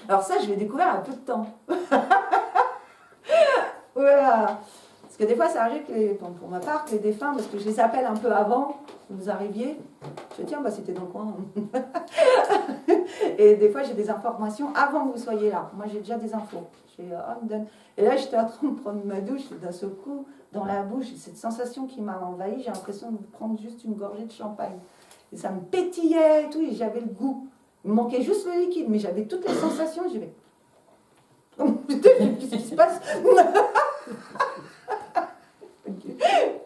Alors ça, je l'ai découvert à peu de temps. Voilà. Parce que des fois, ça arrive que pour ma part, que les défunts, parce que je les appelle un peu avant que vous arriviez, je dis tiens, bah, c'était dans le coin. Et des fois, j'ai des informations avant que vous soyez là. Moi, j'ai déjà des infos. Et là, j'étais en train de prendre ma douche, et d'un seul coup, dans la bouche, cette sensation qui m'a envahie, j'ai l'impression de prendre juste une gorgée de champagne. Et ça me pétillait et tout, et j'avais le goût. Il me manquait juste le liquide, mais j'avais toutes les sensations. J'avais... Qu'est-ce qui se passe?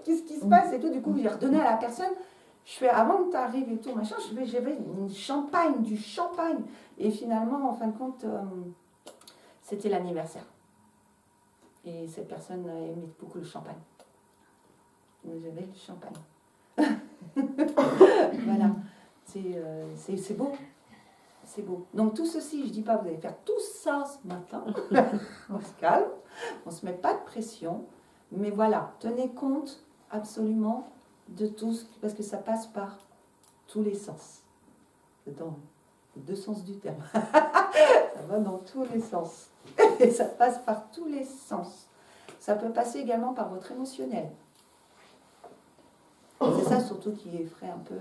Qu'est-ce qui se passe et tout? Du coup, j'ai redonné à la personne. Je fais, avant que tu arrives et tout, machin, j'avais du champagne. Et finalement, en fin de compte, c'était l'anniversaire. Et cette personne aimait beaucoup le champagne. Donc j'avais le champagne. Voilà. C'est beau. C'est beau. Donc tout ceci, je ne dis pas, vous allez faire tout ça ce matin. On se calme, on ne se met pas de pression. Mais voilà, tenez compte absolument de tout, parce que ça passe par tous les sens. Dans les deux sens du terme. Ça va dans tous les sens. Et ça passe par tous les sens. Ça peut passer également par votre émotionnel. C'est ça surtout qui effraie un peu.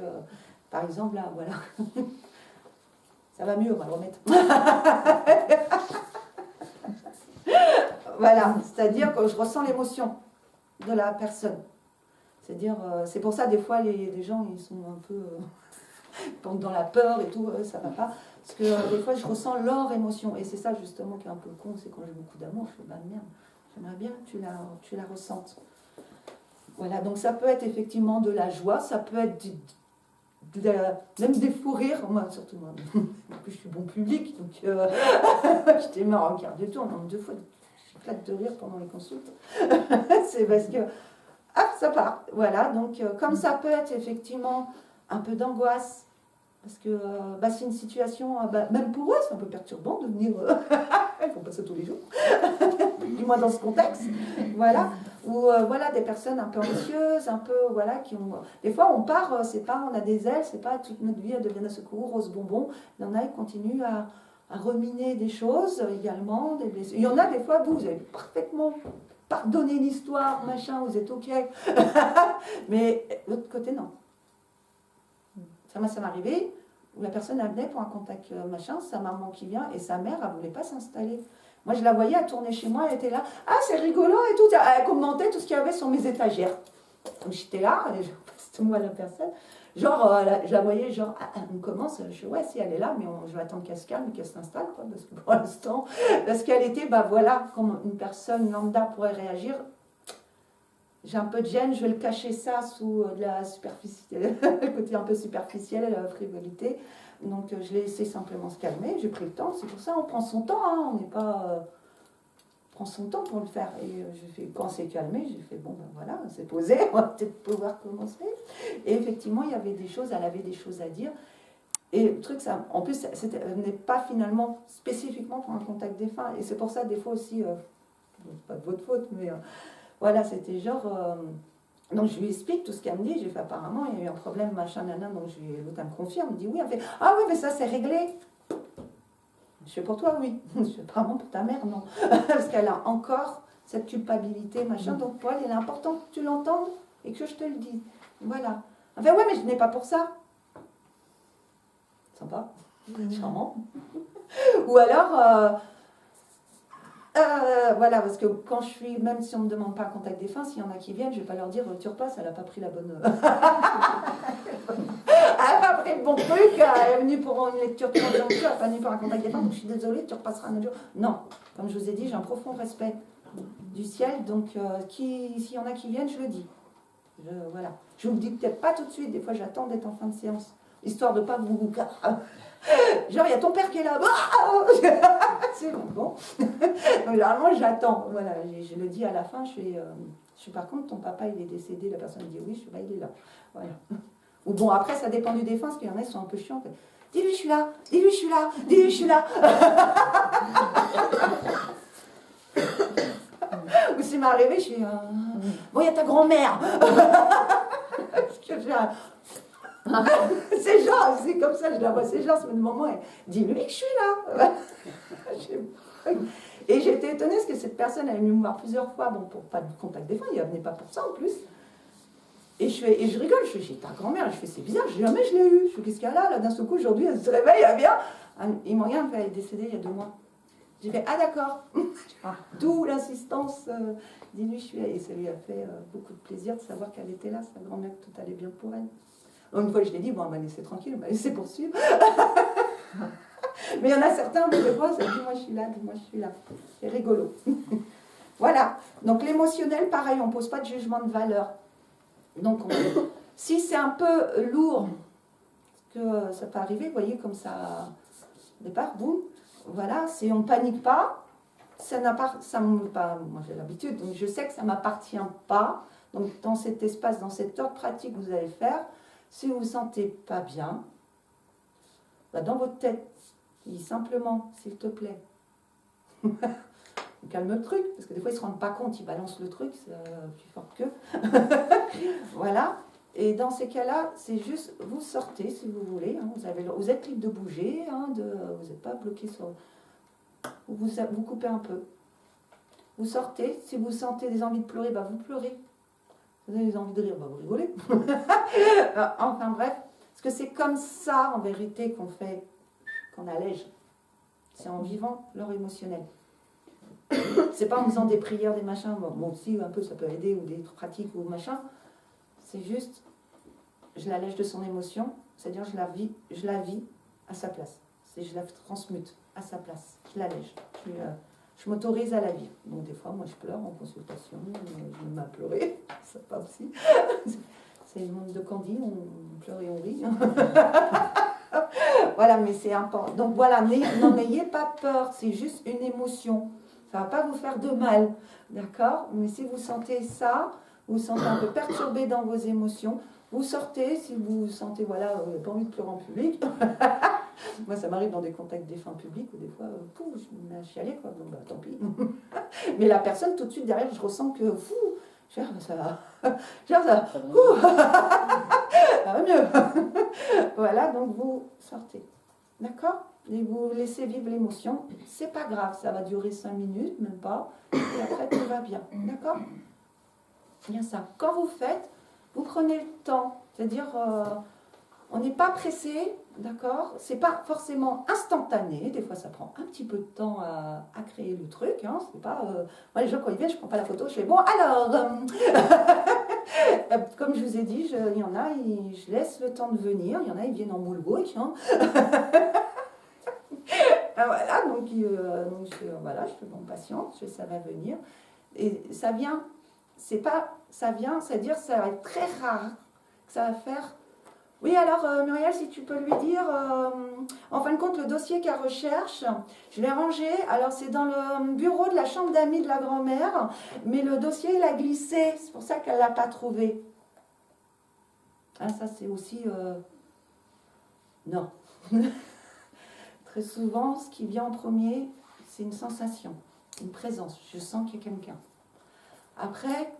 Par exemple, là, voilà. Ça va mieux, on va le remettre. Voilà, c'est-à-dire que je ressens l'émotion de la personne. C'est-à-dire, c'est pour ça, des fois, les gens, ils sont un peu dans la peur et tout, ça va pas. Parce que des fois, je ressens leur émotion. Et c'est ça, justement, qui est un peu con, c'est quand j'ai beaucoup d'amour, je fais, bah merde, j'aimerais bien que tu la ressentes. Voilà, donc ça peut être effectivement de la joie, ça peut être même des fous rires, moi, surtout moi. En plus, je suis bon public, donc j'étais marrant, regarde tout, en deux fois, j'éclate de rire pendant les consultes. C'est parce que, ça part. Voilà, donc comme ça peut être effectivement un peu d'angoisse, parce que c'est une situation, même pour eux, c'est un peu perturbant de venir, ils font pas ça tous les jours, du moins dans ce contexte, voilà, ou voilà, des personnes un peu anxieuses, un peu, voilà, qui ont, des fois on part, c'est pas, on a des ailes, c'est pas toute notre vie, elle devient d'un secours, rose bonbon, il y en a qui continuent à ruminer des choses également, des blessures. Il y en a des fois, vous avez parfaitement pardonné l'histoire, machin, vous êtes ok, mais l'autre côté, non. Ça m'est arrivé, où la personne elle venait pour un contact machin, sa maman qui vient, et sa mère, elle ne voulait pas s'installer. Moi, je la voyais, elle tournait chez moi, elle était là, ah, c'est rigolo et tout, elle commentait tout ce qu'il y avait sur mes étagères. Donc j'étais là, et c'était moi la personne, genre, je la voyais, genre, on commence, je dis, ouais, si elle est là, mais je vais attendre qu'elle se calme, qu'elle s'installe, quoi, parce que pour l'instant, parce qu'elle était, voilà, comme une personne lambda pourrait réagir. J'ai un peu de gêne, je vais le cacher ça sous de la superficie, le côté un peu superficiel, la frivolité. Donc je l'ai laissé simplement se calmer, j'ai pris le temps, c'est pour ça on prend son temps, hein, on n'est pas... on prend son temps pour le faire. Et quand c'est calmé, j'ai fait, bon ben voilà, c'est posé, on va peut-être pouvoir commencer. Et effectivement, il y avait des choses, elle avait des choses à dire. Et le truc, ça, en plus, ce n'est pas finalement spécifiquement pour un contact défunt. Et c'est pour ça, des fois aussi, pas de votre faute, mais... voilà, c'était genre... donc je lui explique tout ce qu'elle me dit. J'ai fait apparemment, il y a eu un problème, machin, nana. Donc l'autre, elle me confirme. Elle me dit oui. Elle fait ah oui, mais ça, c'est réglé. Je fais pour toi, oui. Je fais apparemment pour ta mère, non. Parce qu'elle a encore cette culpabilité, machin. Donc pour elle, il est important que tu l'entendes et que je te le dise. Voilà. Elle fait ouais, mais je n'ai pas pour ça. Sympa. Charmant. Ou alors... voilà, parce que quand je suis, même si on ne me demande pas un contact défunt, s'il y en a qui viennent, je ne vais pas leur dire tu repasses, elle n'a pas pris la bonne. Elle n'a pas pris le bon truc, elle est venue pour une lecture transgenre, elle n'est pas venue pour un contact défunt, donc je suis désolée, tu repasseras un autre jour. Non, comme je vous ai dit, j'ai un profond respect du ciel, donc s'il y en a qui viennent, je le dis. Voilà. Je vous le dis peut-être pas tout de suite, des fois j'attends d'être en fin de séance, histoire de ne pas vous... Genre, il y a ton père qui est là. C'est bon. Donc, généralement, j'attends. Voilà, je le dis à la fin. Je suis par contre, ton papa, il est décédé. La personne dit oui. Je suis il est là. Voilà. Ou bon, après, ça dépend du défunt, parce qu'il y en a qui sont un peu chiants. En fait. Dis-lui, je suis là. Dis-lui, je suis là. Dis-lui, je suis là. Ou s'il m'est arrivé, je suis. Bon, il y a ta grand-mère. Parce que j'ai un. C'est genre, c'est comme ça, je la vois, c'est genre, ce moment, elle dis-lui que je suis là. étonnée parce que cette personne, elle est venue me voir plusieurs fois, bon, pour pas de contact défunt, il ne venait pas pour ça en plus. Et je rigole, je fais, j'ai ta grand-mère, je fais, c'est bizarre, jamais je l'ai eu. Je fais, qu'est-ce qu'il y a là, d'un seul coup, aujourd'hui, elle se réveille, elle vient. Il me regarde, elle est décédée il y a 2 mois. J'ai fait, ah d'accord. D'où l'insistance. Dis-lui, je suis là. Et ça lui a fait beaucoup de plaisir de savoir qu'elle était là, sa grand-mère, que tout allait bien pour elle. Donc, une fois, je l'ai dit, bon, elle m'a laissé tranquille, elle m'a laissé poursuivre. Mais il y en a certains, des fois, ça dit, moi je suis là, dis-moi je suis là. C'est rigolo. Voilà. Donc l'émotionnel, pareil, on ne pose pas de jugement de valeur. Donc, si c'est un peu lourd, que ça peut arriver, vous voyez, comme ça, au départ, boum, voilà, si on ne panique pas, moi j'ai l'habitude, donc je sais que ça ne m'appartient pas. Donc, dans cet espace, dans cet ordre pratique que vous allez faire, si vous ne vous sentez pas bien, bah, dans votre tête, dis simplement, s'il te plaît, calme le truc, parce que des fois ils ne se rendent pas compte, ils balancent le truc, c'est plus fort qu'eux. Voilà. Et dans ces cas-là, c'est juste, vous sortez si vous voulez, hein, vous êtes libre de bouger, hein, vous n'êtes pas bloqué sur... Vous coupez un peu. Vous sortez, si vous sentez des envies de pleurer, bah, vous pleurez. Vous avez des envies de rire, bah, vous rigolez. Enfin bref, parce que c'est comme ça en vérité qu'on allège. C'est en vivant leur émotionnel. C'est pas en faisant des prières, des machins, bon si un peu ça peut aider, ou des pratiques ou machin. C'est juste, je l'allège de son émotion, c'est-à-dire je la vis à sa place. Je la transmute à sa place, je l'allège. Je m'autorise à la vivre. Donc des fois, moi je pleure en consultation, je me mets à pleurer, c'est pas aussi. C'est le monde de Candy, on pleure et on rit. Voilà, mais c'est important. Donc voilà, n'en ayez pas peur, c'est juste une émotion. Ça ne va pas vous faire de mal, d'accord? Mais si vous sentez ça, vous vous sentez un peu perturbé dans vos émotions, vous sortez, si vous sentez, voilà, vous n'avez pas envie de pleurer en public. Moi, ça m'arrive dans des contacts défunts publics où des fois, je me mets à chialer, quoi. Donc, bah, tant pis. Mais la personne, tout de suite, derrière, je ressens que, ça va, ça va mieux. Voilà, donc vous sortez. D'accord? Et vous laissez vivre l'émotion. C'est pas grave, ça va durer 5 minutes, même pas. Et après, tout va bien. D'accord? Bien ça. Quand vous faites, vous prenez le temps. C'est-à-dire, on n'est pas pressé, d'accord? C'est pas forcément instantané. Des fois, ça prend un petit peu de temps à créer le truc. Hein. C'est pas, moi, les gens, quand ils viennent, je prends pas la photo. Je fais, bon, alors... Comme je vous ai dit, il y en a, je laisse le temps de venir. Il y en a, ils viennent en moule-bouche. Hein. Voilà, donc voilà, je fais mon patiente, ça va venir. Et ça vient, c'est-à-dire ça va être très rare que ça va faire. Oui, alors Muriel, si tu peux lui dire, en fin de compte, le dossier qu'elle recherche, je l'ai rangé. Alors c'est dans le bureau de la chambre d'amis de la grand-mère, mais le dossier, il a glissé, c'est pour ça qu'elle ne l'a pas trouvé. Ah, ça c'est aussi... non. Très souvent, ce qui vient en premier, c'est une sensation, une présence. Je sens qu'il y a quelqu'un. Après,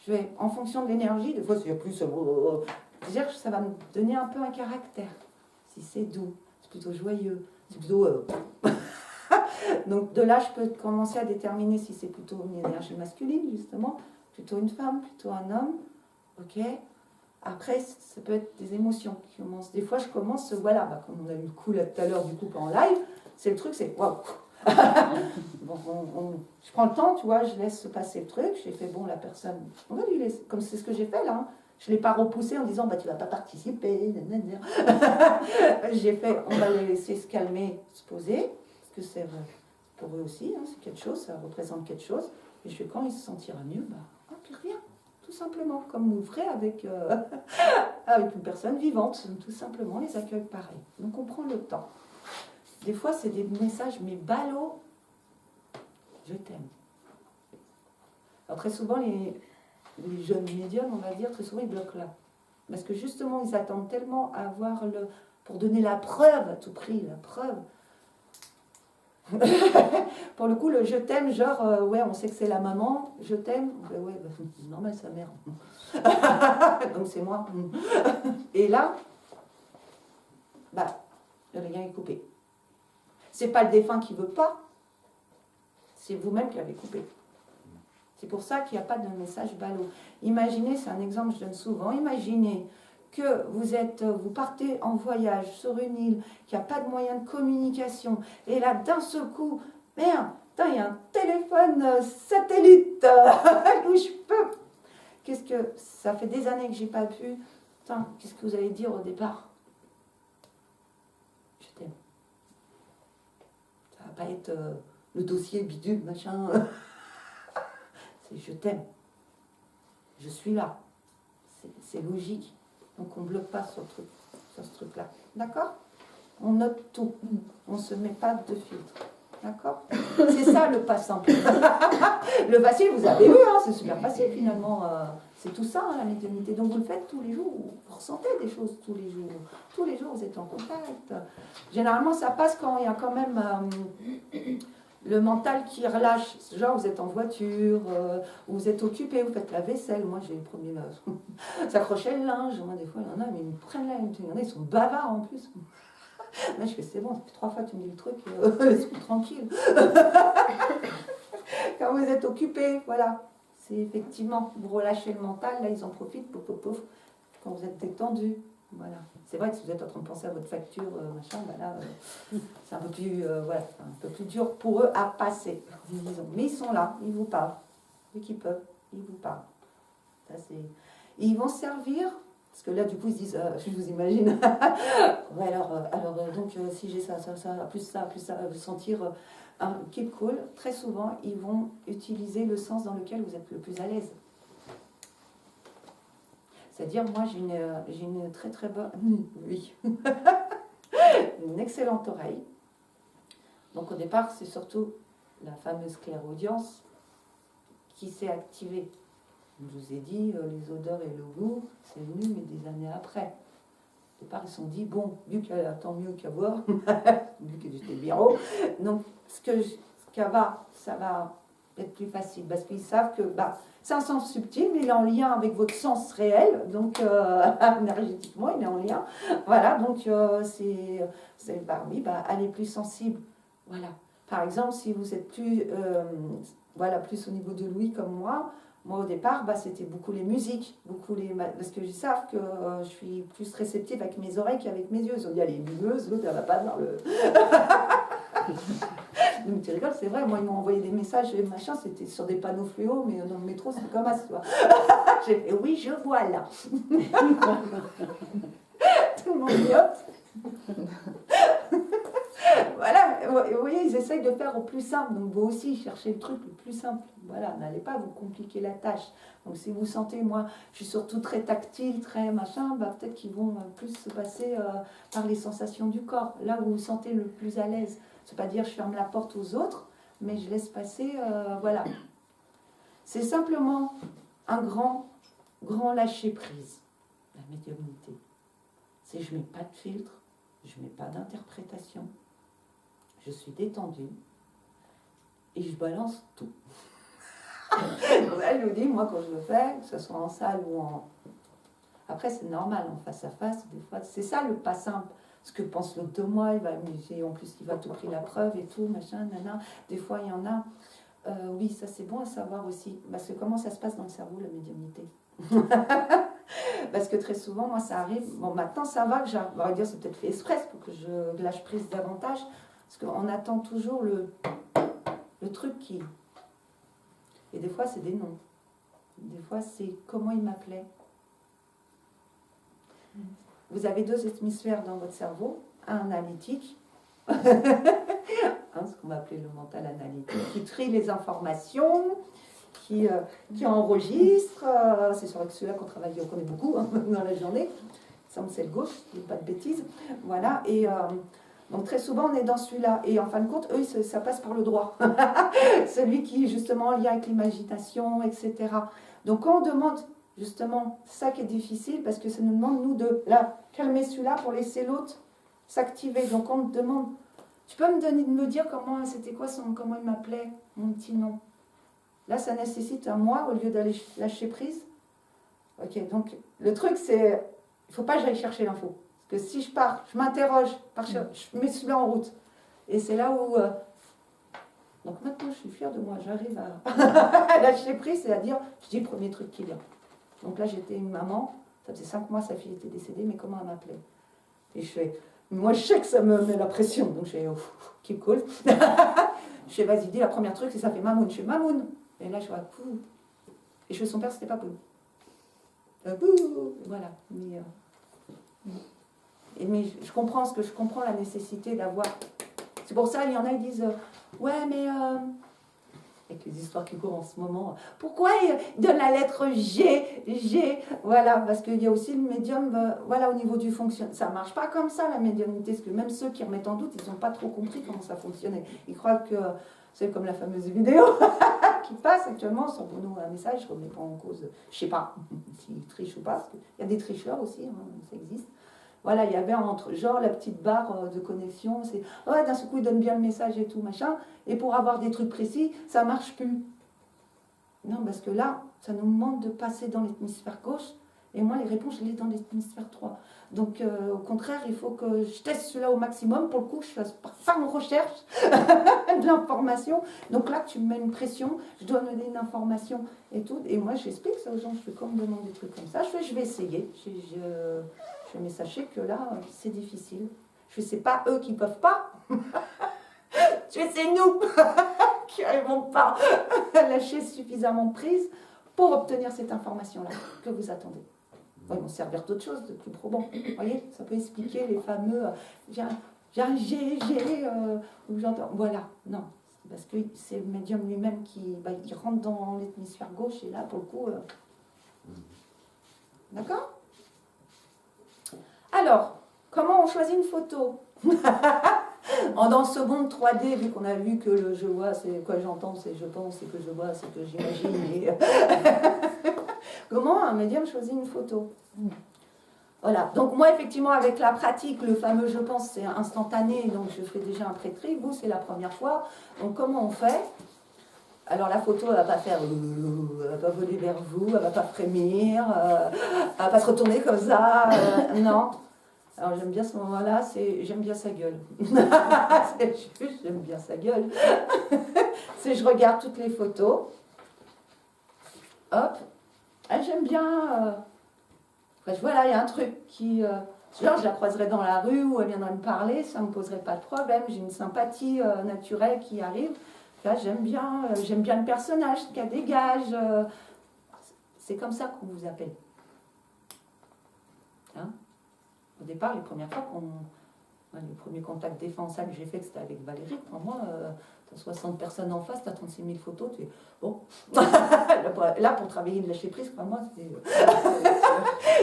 je vais, en fonction de l'énergie, des fois, s'il y a plus, c'est-à-dire que ça va me donner un peu un caractère. Si c'est doux, c'est plutôt joyeux, c'est plutôt... Donc de là, je peux commencer à déterminer si c'est plutôt une énergie masculine, justement, plutôt une femme, plutôt un homme. Ok. Après, ça peut être des émotions qui commencent. Des fois, je commence, voilà, comme on a eu le coup là tout à l'heure, du coup, en live, c'est le truc, c'est waouh. Bon, je prends le temps, tu vois, je laisse se passer le truc. J'ai fait, bon, la personne, on va lui laisser, comme c'est ce que j'ai fait là. Hein. Je ne l'ai pas repoussé en disant, bah, tu ne vas pas participer. J'ai fait, on va les laisser se calmer, se poser, parce que c'est pour eux aussi, hein, c'est quelque chose, ça représente quelque chose. Et je fais, quand il se sentira mieux, bah, hop, il revient. Tout simplement, comme vous ferez avec, avec une personne vivante, tout simplement, les accueille pareil. Donc on prend le temps. Des fois, c'est des messages, mais ballots, je t'aime. Alors très souvent, les jeunes médiums, on va dire, très souvent, ils bloquent là. Parce que justement, ils attendent tellement à avoir pour donner la preuve à tout prix, la preuve. Pour le coup, le je t'aime, genre, ouais, on sait que c'est la maman, je t'aime, ouais, bah, normal, sa mère. Donc c'est moi. Et là, bah, le lien est coupé. C'est pas le défunt qui veut pas, c'est vous-même qui l'avez coupé. C'est pour ça qu'il n'y a pas de message ballot. Imaginez, c'est un exemple que je donne souvent, imaginez que vous partez en voyage sur une île, qu'il n'y a pas de moyen de communication, et là, d'un seul coup, merde, il y a un téléphone satellite où je peux. Qu'est-ce que ça fait des années que j'ai pas pu. Qu'est-ce que vous allez dire au départ? Je t'aime. Ça va pas être le dossier bidule, machin. C'est je t'aime. Je suis là. C'est logique. Donc on ne bloque pas sur ce truc-là. D'accord? On note tout. On ne se met pas de filtre. D'accord? C'est ça le pas simple. Le facile, vous avez vu, hein, c'est super facile finalement. C'est tout ça, hein, la médiumnité. Donc vous le faites tous les jours. Vous ressentez des choses tous les jours. Tous les jours, vous êtes en contact. Généralement, ça passe quand il y a quand même le mental qui relâche. Genre, vous êtes en voiture, vous êtes occupé, vous faites la vaisselle. Moi, j'ai les premiers s'accrocher le linge. Moi, des fois, il y en a, mais ils me prennent là. Il y en a, ils sont bavards en plus. Là, je fais, c'est bon, ça fait 3 fois que tu me dis le truc, c'est tranquille. Quand vous êtes occupé, voilà. C'est effectivement, vous relâchez le mental, là, ils en profitent, pouf, pouf, pouf, quand vous êtes détendu. Voilà. C'est vrai que si vous êtes en train de penser à votre facture, machin, bah là, c'est un peu plus, voilà, un peu plus dur pour eux à passer, disons. Mais ils sont là, ils vous parlent. Dès qu'ils peuvent, ils vous parlent. Ça, c'est... Et ils vont servir. Parce que là, du coup, ils se disent, je vous imagine. Ouais, donc, si j'ai ça, plus ça, vous sentir un keep cool, très souvent, ils vont utiliser le sens dans lequel vous êtes le plus à l'aise. C'est-à-dire, moi, j'ai une très très bonne, oui, une excellente oreille. Donc, au départ, c'est surtout la fameuse clairaudience qui s'est activée. Je vous ai dit, les odeurs et le goût, c'est venu, mais des années après. Au départ, ils se sont dit, bon, vu qu'il y a tant mieux qu'à boire, vu que j'étais bureau, donc ça va être plus facile, parce qu'ils savent que c'est un sens subtil, mais il est en lien avec votre sens réel, donc énergétiquement, il est en lien. Voilà, donc oui, elle est plus sensible. Voilà. Par exemple, si vous êtes plus, plus au niveau de l'ouïe comme moi, au départ, c'était beaucoup les musiques, parce que ils savent que je suis plus réceptive avec mes oreilles qu'avavec mes yeux. Ils ont dit, elle est buveuse, l'autre, elle va pas voir le... Donc tu rigoles, c'est vrai, moi, ils m'ont envoyé des messages, et machin, c'était sur des panneaux fluo, mais dans le métro, c'était comme ça, tu vois. J'ai fait, oui, je vois là. Tout le monde dit, hop. Voilà, vous voyez, ils essayent de faire au plus simple. Donc vous aussi, cherchez le truc le plus simple. Voilà, n'allez pas vous compliquer la tâche. Donc si vous sentez, moi, je suis surtout très tactile, très machin, peut-être qu'ils vont plus se passer par les sensations du corps. Là où vous vous sentez le plus à l'aise. C'est pas dire je ferme la porte aux autres, mais je laisse passer, voilà. C'est simplement un grand lâcher-prise, la médiumnité. C'est je mets pas de filtre, je mets pas d'interprétation. Je suis détendue et je balance tout. Je vous dis, moi, quand je le fais, que ce soit en salle ou en... Après, c'est normal, en face à face, des fois, c'est ça le pas simple. Ce que pense l'autre de moi, il va amuser, en plus, il va tout pris la preuve et tout, machin, nana. Des fois, il y en a. Oui, ça, c'est bon à savoir aussi. Parce que comment ça se passe dans le cerveau, la médiumnité? Parce que très souvent, moi, ça arrive. Bon, maintenant, ça va, on va dire, c'est peut-être fait exprès pour que je lâche prise davantage. Parce qu'on attend toujours le truc qui... Et des fois, c'est des noms. Des fois, c'est comment il m'appelait. Vous avez 2 hémisphères dans votre cerveau. Un analytique, ce qu'on va appeler le mental analytique, qui trie les informations, qui enregistre. C'est sur celui-là qu'on travaille, on connaît beaucoup dans la journée. Ça, c'est le gauche, il n'y a pas de bêtises. Voilà, et... donc très souvent on est dans celui-là et en fin de compte eux ça passe par le droit, celui qui est justement en lien avec l'imagination, etc. Donc quand on demande justement ça qui est difficile parce que ça nous demande nous de là calmer celui-là pour laisser l'autre s'activer. Donc on te demande, tu peux me dire comment c'était quoi comment il m'appelait mon petit nom. Là ça nécessite un moi au lieu d'aller lâcher prise. Ok, donc le truc c'est il faut pas que j'aille chercher l'info. Que si je pars, je m'interroge, je mets celui-là en route. Et c'est là où Donc maintenant, je suis fière de moi, j'arrive à lâcher prise et à dire, je dis le premier truc qui vient. Donc là, j'étais une maman, ça faisait 5 mois, sa fille était décédée, mais comment elle m'appelait? Et je fais, moi je sais que ça me met la pression, donc je fais, keep cool. Je fais, vas-y, dis la première truc, et ça fait Mamoun. Je fais, Mamoun. Et là, je vois, pouh. Et je fais, son père, c'était pas Pouh. Pouh. Voilà. Mais je comprends la nécessité d'avoir. C'est pour ça, il y en a qui disent, ouais, mais. Avec les histoires qui courent en ce moment, pourquoi il donne la lettre G, voilà, parce qu'il y a aussi le médium, voilà, au niveau du fonctionnement. Ça ne marche pas comme ça, la médiumnité, parce que même ceux qui remettent en doute, ils n'ont pas trop compris comment ça fonctionnait. Ils croient que c'est comme la fameuse vidéo qui passe actuellement sur nous un message, je ne remets pas en cause, je ne sais pas s'ils trichent ou pas, parce qu'il y a des tricheurs aussi, hein, ça existe. Voilà, il y avait entre, genre la petite barre de connexion, c'est ouais, d'un seul coup il donne bien le message et tout, machin, et pour avoir des trucs précis, ça ne marche plus. Non, parce que là, ça nous demande de passer dans l'hémisphère gauche, et moi les réponses, je les ai dans l'hémisphère 3. Donc au contraire, il faut que je teste cela au maximum, pour le coup, je fasse pas une recherche de l'information. Donc là, tu me mets une pression, je dois donner une information et tout, et moi j'explique ça aux gens, je fais comme me demander des trucs comme ça, je vais essayer, mais sachez que là, c'est difficile. Je fais, c'est pas eux qui peuvent pas. Je fais, c'est nous qui n'arrivons pas à lâcher suffisamment prise pour obtenir cette information-là que vous attendez. Ils vont servir d'autres choses, de plus probant. Vous voyez, ça peut expliquer les fameux j'ai un G, où j'entends. Voilà, non. Parce que c'est le médium lui-même qui il rentre dans l'hémisphère gauche et là, pour le coup. D'accord ? Alors, comment on choisit une photo? Dans ce monde 3D, vu qu'on a vu que le je vois, c'est quoi j'entends, c'est je pense, c'est que je vois, c'est que j'imagine. Et... comment un médium choisit une photo? Voilà, donc moi effectivement avec la pratique, le fameux je pense c'est instantané, donc je fais déjà un pré-tri, vous c'est la première fois, donc comment on fait? Alors la photo elle va pas faire, elle va pas voler vers vous, elle va pas frémir, elle va pas se retourner comme ça, non. Alors j'aime bien ce moment-là, j'aime bien sa gueule. C'est juste, j'aime bien sa gueule. C'est je regarde toutes les photos. Hop. Ah, j'aime bien. Voilà, il y a un truc qui. Genre, je la croiserais dans la rue ou elle viendrait me parler, ça ne me poserait pas de problème. J'ai une sympathie naturelle qui arrive. Là, j'aime bien le personnage, ce qu'elle dégage. C'est comme ça qu'on vous appelle. Hein? Au départ, les premières fois le premier contact défensable que j'ai fait, c'était avec Valérie. Pour moi, tu as 60 personnes en face, tu as 36 000 photos. Tu es... Bon. Là, pour travailler de lâcher prise, pour moi, c'est.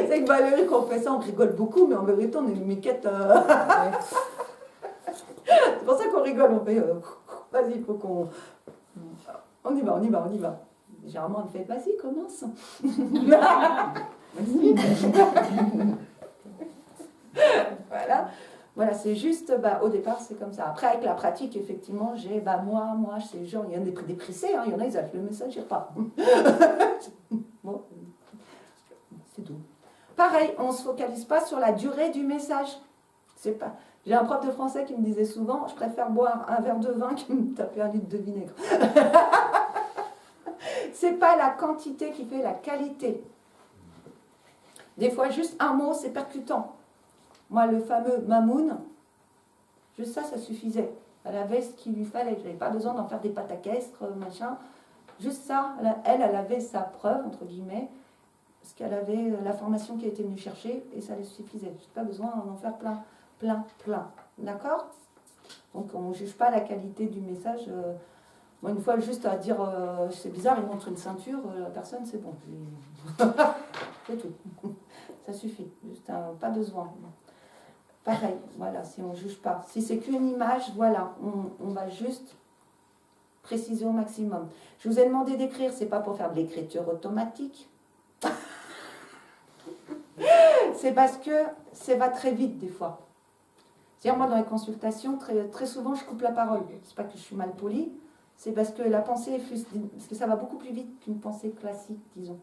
C'est que Valérie, quand on fait ça, on rigole beaucoup, mais en vérité, on est une miquette. C'est pour ça qu'on rigole. On fait. Vas-y, il faut qu'on. On y va. Généralement, on fait vas-y, commence. Vas-y. Voilà, c'est juste, au départ, c'est comme ça. Après, avec la pratique, effectivement, j'ai, moi, c'est genre, il y en a des pressés, hein, il y en a, ils achètent le message, ils pas. Bon, c'est tout. Pareil, on ne se focalise pas sur la durée du message. C'est pas... J'ai un prof de français qui me disait souvent, je préfère boire un verre de vin que me taper un litre de vinaigre. C'est pas la quantité qui fait la qualité. Des fois, juste un mot, c'est percutant. Moi, le fameux Mamoun, juste ça suffisait. Elle avait ce qu'il lui fallait. Je n'avais pas besoin d'en faire des pataquestres, machin. Juste ça, elle avait sa preuve, entre guillemets, parce qu'elle avait la formation qui a été venue chercher, et ça lui suffisait. Je n'ai pas besoin d'en faire plein. D'accord? Donc, on ne juge pas la qualité du message. Moi, une fois, juste à dire, c'est bizarre, il montre une ceinture, la personne, c'est bon. C'est tout. Ça suffit. Juste pas besoin. Pareil, voilà, si on ne juge pas. Si c'est qu'une image, voilà, on va juste préciser au maximum. Je vous ai demandé d'écrire, c'est pas pour faire de l'écriture automatique. C'est parce que ça va très vite des fois. C'est-à-dire, moi, dans les consultations, très souvent, je coupe la parole. C'est pas que je suis mal polie, c'est parce que la pensée, parce que ça va beaucoup plus vite qu'une pensée classique, disons.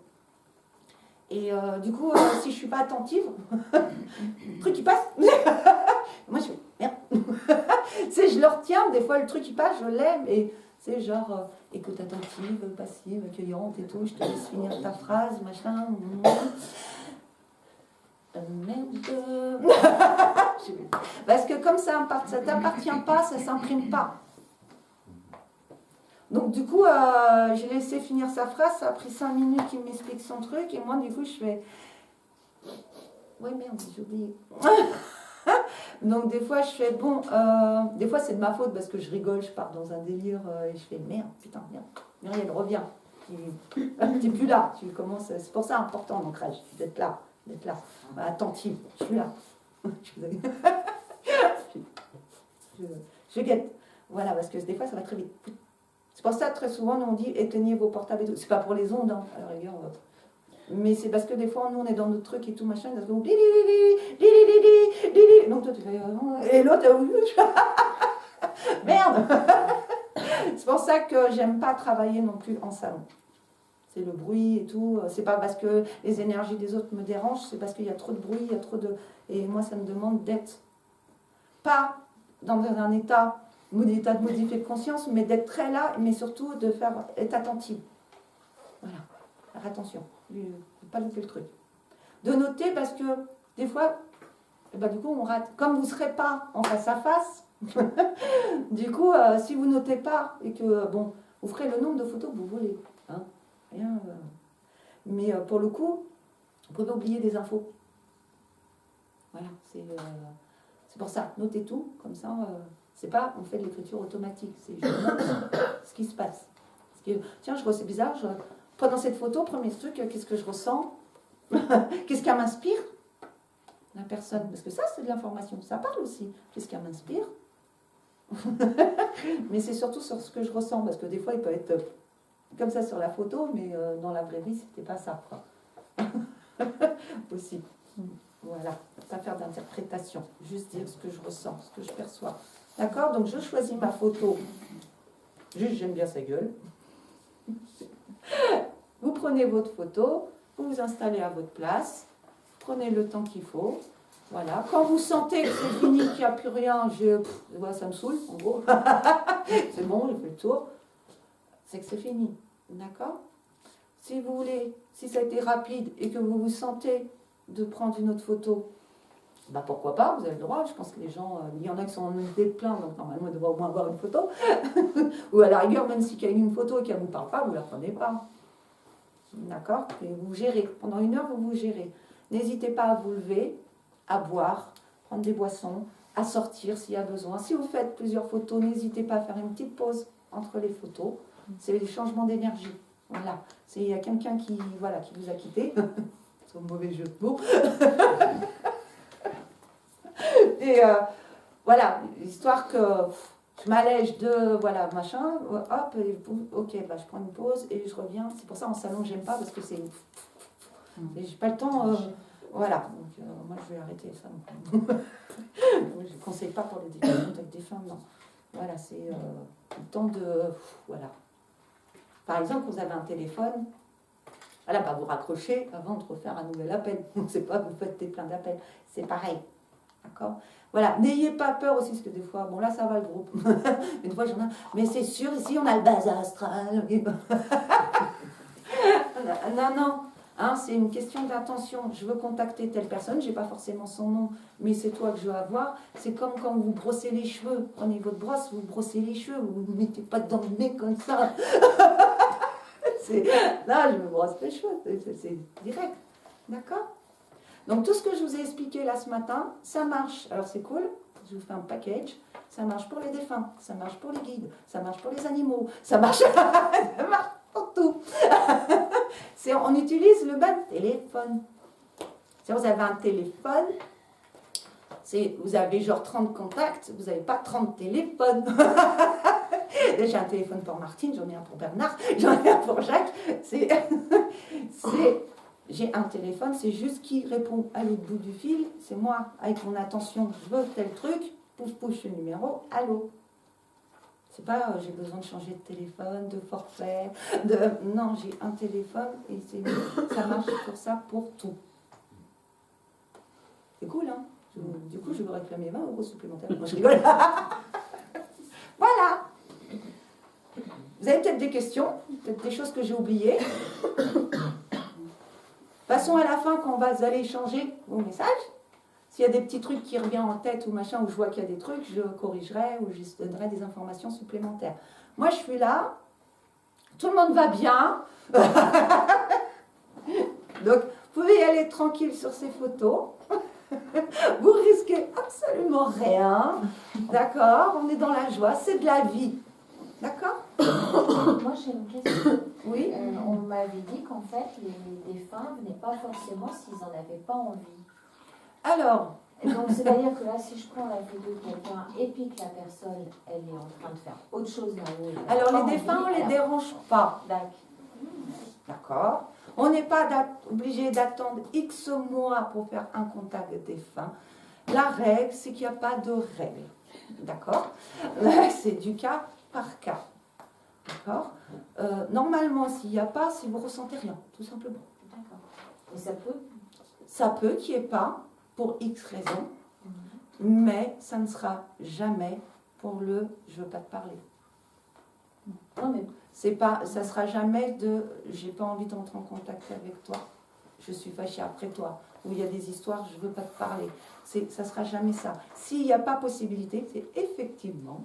Et du coup, si je ne suis pas attentive, le truc qui passe, moi je fais merde, Tu sais, je le retiens, des fois le truc il passe, je l'aime, et c'est genre écoute attentive, passive, accueillante et tout, je te laisse finir ta phrase, machin. Merde. Parce que comme ça t'appartient pas, ça s'imprime pas. Donc du coup, j'ai laissé finir sa phrase, ça a pris 5 minutes qu'il m'explique son truc, et moi du coup je fais... Ouais merde, j'ai oublié. Donc des fois je fais bon, des fois c'est de ma faute parce que je rigole, je pars dans un délire et je fais merde, putain, merde, Muriel, reviens. T'es plus là, tu commences, c'est pour ça important l'ancrage, d'être là, attentive, je suis là. je guette. Voilà, parce que des fois ça va très vite. C'est pour ça très souvent nous on dit éteignez vos portables et tout. C'est pas pour les ondes, hein, à la rigueur. Mais c'est parce que des fois nous on est dans notre truc et tout machin, parce que donc toi tu fais et l'autre merde. C'est pour ça que j'aime pas travailler non plus en salon. C'est le bruit et tout. C'est pas parce que les énergies des autres me dérangent, c'est parce qu'il y a trop de bruit, il y a trop de. Et moi ça me demande d'être pas dans un état de modifier de conscience, mais d'être très là, mais surtout de faire être attentive. Voilà, faire attention, ne pas louper le truc. De noter parce que des fois, bah, du coup on rate. Comme vous ne serez pas en face à face, du coup, si vous notez pas et que bon, vous ferez le nombre de photos que vous voulez. Hein, rien, mais pour le coup, vous pouvez oublier des infos. Voilà, c'est pour ça. Notez tout, comme ça. C'est pas on fait de l'écriture automatique, c'est je note ce qui se passe. Parce que, tiens, c'est bizarre, pendant cette photo, premier truc, qu'est-ce que je ressens? Qu'est-ce qu'elle m'inspire? La personne, parce que ça c'est de l'information, ça parle aussi. Qu'est-ce qu'elle m'inspire? Mais c'est surtout sur ce que je ressens, parce que des fois il peut être comme ça sur la photo, mais dans la vraie vie c'était pas ça, quoi. Aussi. Voilà, pas faire d'interprétation, juste dire ce que je ressens, ce que je perçois. D'accord? Donc je choisis ma photo. Juste, j'aime bien sa gueule. Vous prenez votre photo, vous vous installez à votre place, prenez le temps qu'il faut. Voilà. Quand vous sentez que c'est fini, qu'il n'y a plus rien, ça me saoule, en gros. C'est bon, j'ai fait le tour. C'est que c'est fini. D'accord? Si vous voulez, si ça a été rapide et que vous vous sentez de prendre une autre photo, bah pourquoi pas, vous avez le droit. Je pense que les gens, il y en a qui sont en idée de plein, donc normalement ils devraient au moins avoir une photo. Ou à la rigueur, même s'il y a une photo et qu'elle ne vous parle pas, vous ne la prenez pas. D'accord? Et vous gérez. Pendant 1 heure, vous gérez. N'hésitez pas à vous lever, à boire, prendre des boissons, à sortir s'il y a besoin. Si vous faites plusieurs photos, n'hésitez pas à faire une petite pause entre les photos. C'est les changements d'énergie. Voilà. Il y a quelqu'un qui vous a quitté. C'est un mauvais jeu de mots. Et voilà, histoire que je m'allège de, voilà, machin, hop, et, ok, bah, je prends une pause et je reviens. C'est pour ça en salon, j'aime pas parce que c'est... J'ai pas le temps, voilà. Donc, moi, je vais arrêter ça. Je ne conseille pas pour les déclarations avec des femmes, non. Voilà, c'est le temps de... Voilà. Par exemple, vous avez un téléphone, voilà, bah, vous raccrochez avant de refaire un nouvel appel. C'est pas vous faites plein d'appels. C'est pareil. D'accord? Voilà, n'ayez pas peur aussi, parce que des fois, bon là ça va le groupe. Une fois j'en ai, mais c'est sûr, ici on a le bas astral. Non, non, hein, c'est une question d'attention. Je veux contacter telle personne, j'ai pas forcément son nom, mais c'est toi que je veux avoir. C'est comme quand vous brossez les cheveux. Prenez votre brosse, vous brossez les cheveux, vous ne vous mettez pas dans le nez comme ça. Là, je me brosse les cheveux, c'est direct. D'accord? Donc tout ce que je vous ai expliqué là ce matin, ça marche. Alors c'est cool, je vous fais un package. Ça marche pour les défunts, ça marche pour les guides, ça marche pour les animaux, ça marche, ça marche pour tout. On utilise le même téléphone. Si vous avez un téléphone, vous avez genre 30 contacts, vous n'avez pas 30 téléphones. J'ai un téléphone pour Martine, j'en ai un pour Bernard, j'en ai un pour Jacques. J'ai un téléphone, c'est juste qui répond à l'autre bout du fil. C'est moi, avec mon attention, je veux tel truc, pousse le numéro, allô. C'est pas j'ai besoin de changer de téléphone, de forfait, non, j'ai un téléphone et ça marche pour ça, pour tout. C'est cool, hein? Je Du coup, je vais réclamer 20 € supplémentaires. Moi, je rigole. Voilà. Vous avez peut-être des questions, peut-être des choses que j'ai oubliées. Passons à la fin quand vous allez échanger vos messages. S'il y a des petits trucs qui reviennent en tête ou machin, où je vois qu'il y a des trucs, je corrigerai ou je donnerai des informations supplémentaires. Moi, je suis là. Tout le monde va bien. Donc, vous pouvez y aller tranquille sur ces photos. Vous risquez absolument rien. D'accord? On est dans la joie. C'est de la vie. D'accord? Moi, j'ai une question. Oui. On m'avait dit qu'en fait, les défunts venaient pas forcément s'ils n'en avaient pas envie. Alors, Et donc, c'est-à-dire que là, si je prends la photo de quelqu'un et puis que la personne, elle est en train de faire autre chose là-haut. alors les défunts, on ne les dérange pas. D'accord? On n'est pas obligé d'attendre X mois pour faire un contact défunt. La règle, c'est qu'il n'y a pas de règle. D'accord? C'est du cas par cas. D'accord? Normalement, s'il n'y a pas, si vous ne ressentez rien, tout simplement. D'accord. Et ça peut? Ça peut qu'il n'y ait pas, pour X raisons, mais ça ne sera jamais pour le « je ne veux pas te parler ». Non, mais C'est pas, ça sera jamais de « j'ai pas envie d'entrer en contact avec toi, je suis fâchée après toi », où il y a des histoires « je veux pas te parler ». Ça sera jamais ça. S'il n'y a pas possibilité, c'est effectivement,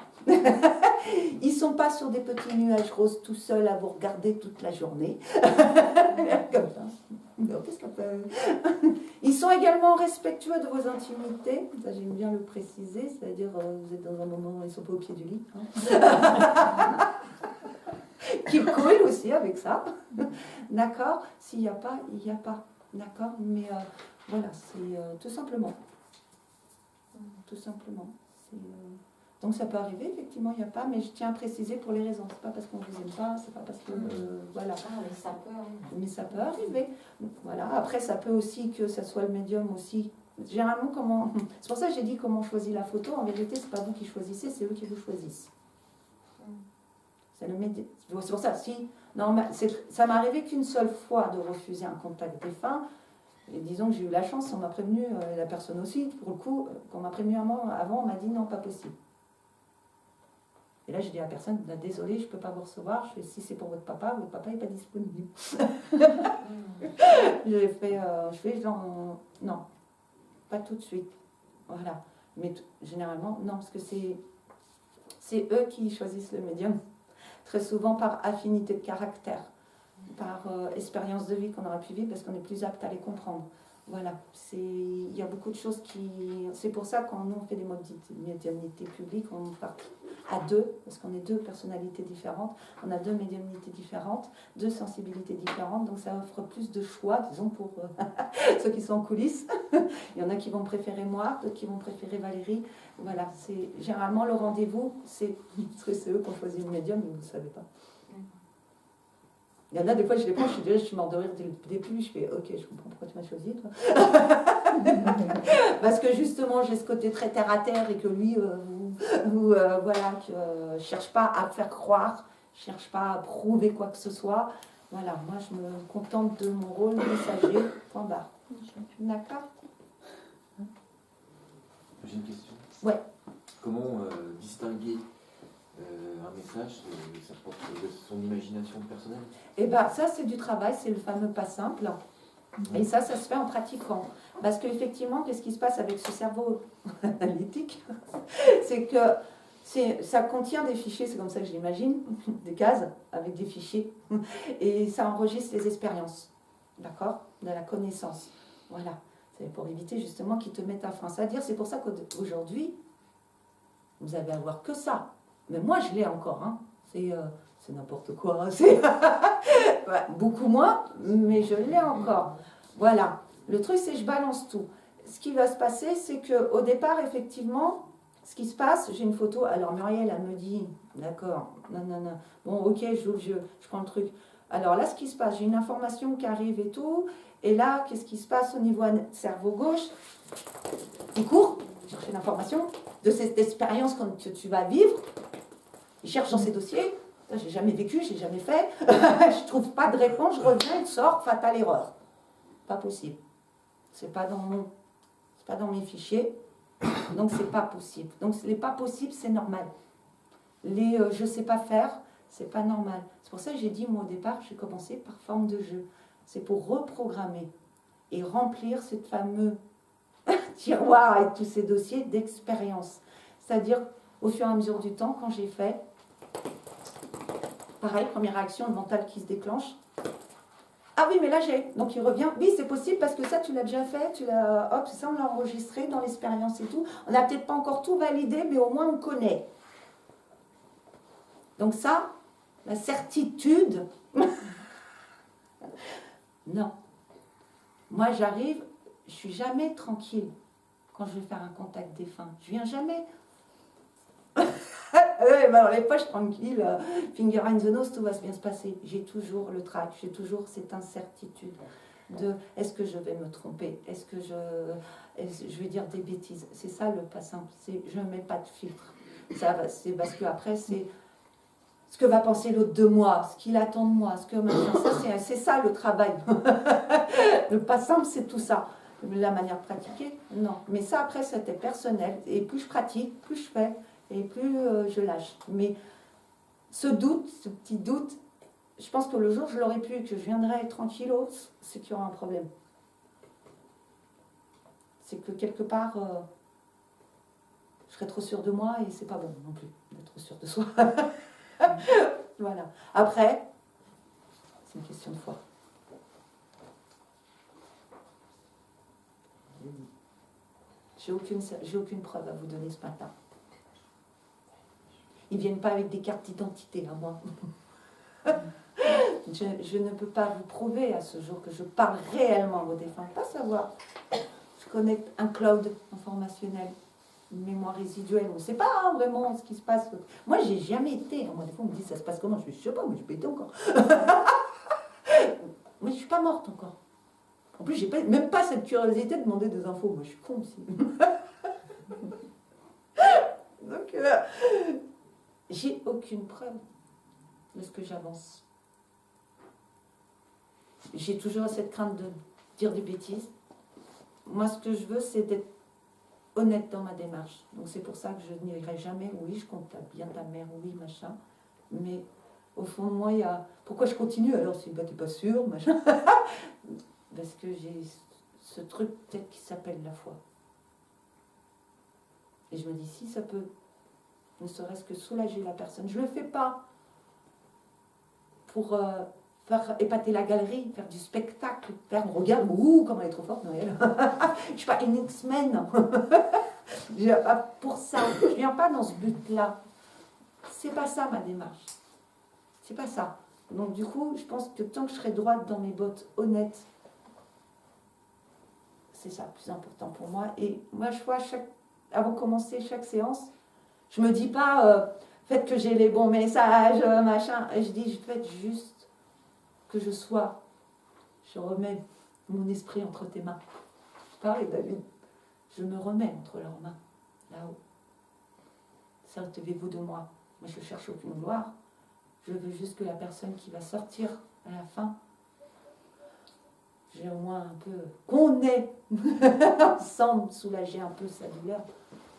ils sont pas sur des petits nuages roses tout seuls à vous regarder toute la journée, comme ça. Non, qu'est-ce qu'on peut... Ils sont également respectueux de vos intimités, ça j'aime bien le préciser, c'est-à-dire vous êtes dans un moment où ils ne sont pas au pied du lit. Hein. Qui coule aussi avec ça. D'accord? S'il n'y a pas, il n'y a pas. D'accord? Mais voilà, c'est tout simplement. Tout simplement. Donc ça peut arriver, effectivement, il n'y a pas, mais je tiens à préciser pour les raisons. C'est pas parce qu'on ne vous aime pas, c'est pas parce que... voilà. Ah, mais ça peut arriver. Mais ça peut arriver. Voilà. Après, ça peut aussi que ça soit le médium aussi. Généralement, comment... C'est pour ça que j'ai dit comment on choisit la photo. En vérité, c'est pas vous qui choisissez, c'est eux qui vous choisissent. C'est le médium. C'est pour ça, si... Non, ça m'est arrivé qu'une seule fois de refuser un contact défunt. Et disons que j'ai eu la chance, on m'a prévenu, la personne aussi, pour le coup, qu'on m'a prévenu avant, on m'a dit non, pas possible. Et là, j'ai dit à la personne, désolé, je ne peux pas vous recevoir. Je fais, si c'est pour votre papa n'est pas disponible. J'ai fait, non, pas tout de suite. Voilà. Mais généralement, non, parce que c'est eux qui choisissent le médium. Très souvent par affinité de caractère, par expérience de vie qu'on aurait pu vivre, parce qu'on est plus apte à les comprendre. Voilà, il y a beaucoup de choses qui... C'est pour ça quand nous on fait des médiumnités publiques, on part à deux, parce qu'on est deux personnalités différentes, on a deux médiumnités différentes, deux sensibilités différentes, donc ça offre plus de choix, disons, pour ceux qui sont en coulisses. Il y en a qui vont préférer moi, d'autres qui vont préférer Valérie. Voilà, c'est généralement le rendez-vous, c'est eux qui ont choisi le médium, mais vous ne le savez pas. Il y en a des fois, je les prends, je suis mort de rire dès le début, je fais ok, je comprends pourquoi tu m'as choisi, toi. Parce que justement, j'ai ce côté très terre à terre et que lui, voilà, que cherche pas à faire croire, cherche pas à prouver quoi que ce soit. Voilà, moi je me contente de mon rôle messager, point barre. D'accord? J'ai une question. Ouais. Comment distinguer un message de son imagination personnelle? Et bien ça c'est du travail, c'est le fameux pas simple. Et ça se fait en pratiquant. Parce qu'effectivement, qu'est-ce qui se passe avec ce cerveau analytique? C'est que ça contient des fichiers, c'est comme ça que je l'imagine, des cases avec des fichiers. Et ça enregistre les expériences, d'accord? De la connaissance. Voilà. C'est pour éviter justement qu'ils te mettent un frein. C'est-à-dire, c'est pour ça qu'aujourd'hui, vous allez avoir que ça. Mais moi, je l'ai encore. Hein. C'est n'importe quoi. C'est beaucoup moins, mais je l'ai encore. Voilà. Le truc, c'est que je balance tout. Ce qui va se passer, c'est qu'au départ, effectivement, ce qui se passe, j'ai une photo. Alors, Muriel, elle me dit, d'accord, non. Bon, ok, je prends le truc. Alors là, ce qui se passe, j'ai une information qui arrive et tout. Et là, qu'est-ce qui se passe au niveau cerveau gauche? Il court, chercher l'information de cette expérience que tu vas vivre. Il cherche dans ses dossiers. J'ai jamais vécu, j'ai jamais fait. Je trouve pas de réponse, je reviens, il sort, fatale erreur. Pas possible. C'est pas dans mes fichiers. Donc c'est pas possible. Donc les pas possibles, c'est normal. Les je sais pas faire, c'est pas normal. C'est pour ça que j'ai dit, moi au départ, j'ai commencé par forme de jeu. C'est pour reprogrammer et remplir ce fameux tiroir avec tous ces dossiers d'expérience. C'est-à-dire, au fur et à mesure du temps, quand j'ai fait, pareil, première réaction, le mental qui se déclenche. Ah oui, mais là j'ai. Donc il revient. Oui, c'est possible parce que ça, tu l'as déjà fait. Tu l'as. Hop, ça, on l'a enregistré dans l'expérience et tout. On n'a peut-être pas encore tout validé, mais au moins on connaît. Donc ça, la certitude. Non. Moi, j'arrive, je suis jamais tranquille quand je vais faire un contact défunt. Je viens jamais. Ouais, ben, les poches tranquilles, finger in the nose, tout va bien se passer. J'ai toujours le trac, j'ai toujours cette incertitude de est-ce que je vais me tromper, est-ce que je vais dire des bêtises. C'est ça le pas simple, c'est je ne mets pas de filtre. C'est parce que après c'est ce que va penser l'autre de moi, ce qu'il attend de moi, ce que machin. C'est ça le travail. Le pas simple, c'est tout ça. La manière de pratiquer, non. Mais ça après c'était personnel. Et plus je pratique, plus je fais. Et plus je lâche. Mais ce doute, ce petit doute, je pense que le jour où je l'aurai plus, que je viendrai tranquillos, c'est qu'il y aura un problème. C'est que quelque part, je serai trop sûre de moi et c'est pas bon non plus d'être trop sûre de soi. Voilà. Après, c'est une question de foi. J'ai aucune preuve à vous donner ce matin. Ils ne viennent pas avec des cartes d'identité à moi. Je ne peux pas vous prouver à ce jour que je parle réellement aux défunts. Pas savoir. Je connecte un cloud informationnel, une mémoire résiduelle. On ne sait pas vraiment ce qui se passe. Moi, j'ai jamais été. Moi, des fois, on me dit ça se passe comment. Je ne sais pas, mais je peux être encore. Mais je ne suis pas morte encore. En plus, j'ai même pas cette curiosité de demander des infos. Moi, je suis con aussi. Donc, j'ai aucune preuve de ce que j'avance. J'ai toujours cette crainte de dire des bêtises. Moi, ce que je veux, c'est d'être honnête dans ma démarche. Donc, c'est pour ça que je n'irai jamais, oui, je compte bien ta mère, oui, machin. Mais au fond de moi, il y a... Pourquoi je continue alors si bah, t'es pas sûr, machin. Parce que j'ai ce truc peut-être qui s'appelle la foi. Et je me dis, si ça peut... ne serait-ce que soulager la personne. Je ne le fais pas pour faire épater la galerie, faire du spectacle, faire on regarde, ouh, comme elle est trop forte, Noël. Je ne suis pas une X-Men. Je viens pas pour ça. Je ne viens pas dans ce but-là. C'est pas ça ma démarche. C'est pas ça. Donc du coup, je pense que tant que je serai droite dans mes bottes, honnête, c'est ça le plus important pour moi. Et moi, je vois avant de commencer chaque séance, je me dis pas, faites que j'ai les bons messages, machin. Et je dis, faites juste que je sois. Je remets mon esprit entre tes mains. Pareil, David. Je me remets entre leurs mains, là-haut. Servez-vous de moi. Moi, je ne cherche aucune gloire. Je veux juste que la personne qui va sortir à la fin, j'ai au moins un peu... qu'on ait ensemble soulager un peu sa douleur.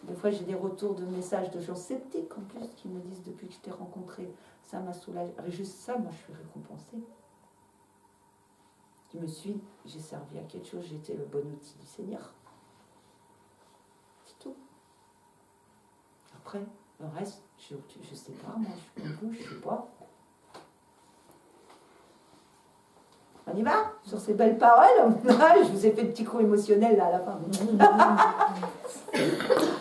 Des fois, j'ai des retours de messages de gens sceptiques en plus qui me disent depuis que je t'ai rencontré, ça m'a soulagé. Juste ça, moi, je suis récompensée. J'ai servi à quelque chose, j'étais le bon outil du Seigneur. C'est tout. Après, le reste, je sais pas, moi, je suis comme vous, je sais pas. On y va sur ces belles paroles. Je vous ai fait un petit coup émotionnel là à la fin.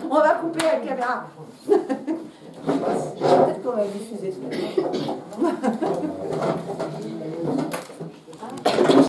On va couper la caméra. Peut-être qu'on va diffuser ce matin.